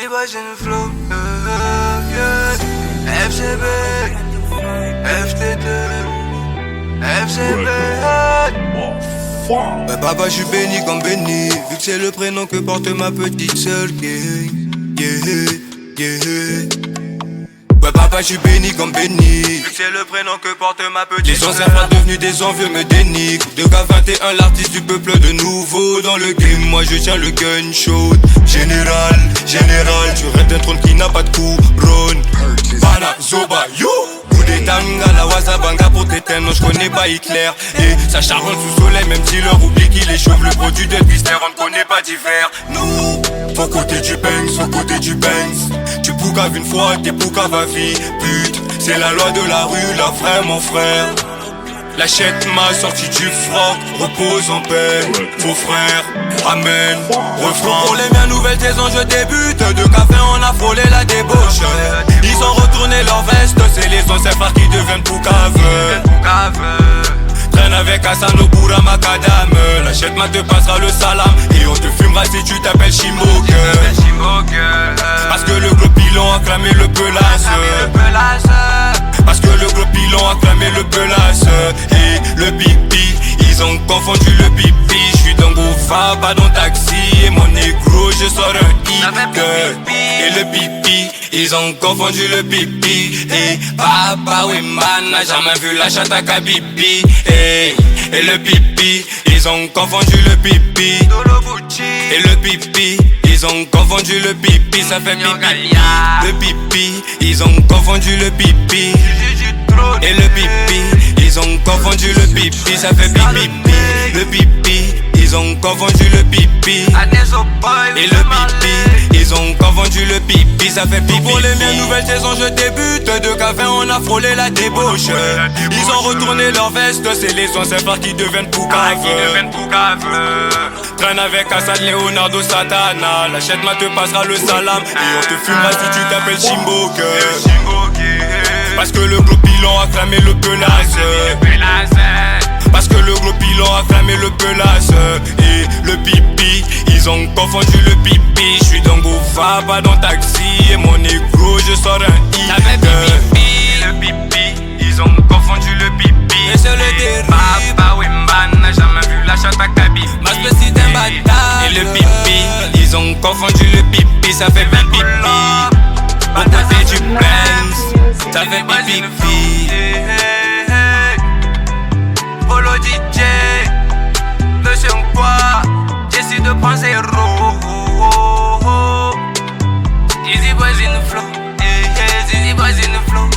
Easy boys in the flow, yeah. FCB, FT2, FCB. Ouais, papa, je suis béni comme béni, vu que c'est le prénom que porte ma petite seule. Ouais, papa, je suis béni comme béni, vu que c'est le prénom que porte ma petite. Les anciens frères devenus des envieux me dénigrent. De K21, l'artiste du peuple de nouveau dans le game. Moi je tiens le gun chaud. Général, tu rêves d'un trône qui n'a pas de couronne. Bana, Zoba, you. Tanga, la Wazabanga pour t'éteindre, non je connais pas Hitler. Et ça charonne sous soleil, même si leur oublie qu'il est chauve. Le produit de Twister, on ne connaît pas d'hiver. Nous, faut côté du Banks, faut côté du Banks. Tu poucaves une fois, t'es poucave à vie. Pute, c'est la loi de la rue, la vraie mon frère. L'achète m'a sorti du froc, repose en paix, faux frère, amen, refrain. Pour les miens, nouvelle saison, je débute. De café, on a frôlé la débauche. Ils ont retourné leur veste, c'est les anciens frères qui deviennent poucave. Traîne avec Hassan au bout Macadam. L'achète ma te passera le salam. Et on te fumera si tu t'appelles Shimoke. Parce que le gros pilon a clamé le pelasse. Parce que le gros pilon a clamé le pelasse. Et le pipi, ils ont confondu le pipi. J'suis dans Goufa, pas dans taxi. Et mon négro, je sors un hit. Et le pipi, ils ont confondu le pipi. Et papa, oui man, n'a jamais vu la chatte à Kabibi. Et le pipi, ils ont confondu le pipi. Et le pipi, ils ont confondu le pipi, ça fait pipi. Le pipi, ils ont confondu le pipi. Et le pipi, ils ont confondu le pipi, ça fait pipi. Le pipi, ils ont confondu le pipi. Et le pipi, ils ont confondu le pipi, ça fait pipi. Pour les miens, nouvelle saison, je débute. De café, on a frôlé la débauche. Ils ont retourné leur veste, c'est les anciens frères qui deviennent poucave. Traîne avec Assad, Leonardo, Satana. L'achète ma te passera le salam. Et on te fumera si tu t'appelles Shimboke. Parce que le gros pilon a clamé le pelasse. Parce que le gros pilon a clamé le pelasse. Et le pipi, ils ont confondu le pipi. J'suis dans Goufa, pas dans taxi. Et mon négro, je sors un hit. Le pipi, ils ont confondu le pipi. Et c'est le dérive. Papa Wimban n'a jamais vu la chatte à Kabi. Ma spécie d'un bâtard. Et le pipi, ils ont confondu le pipi. Ça fait bien pipi. On t'a fait du Benz, ça fait pipi. Polo DJ, le chien quoi, j'essaie de prendre zéro. Easy boys in the flow.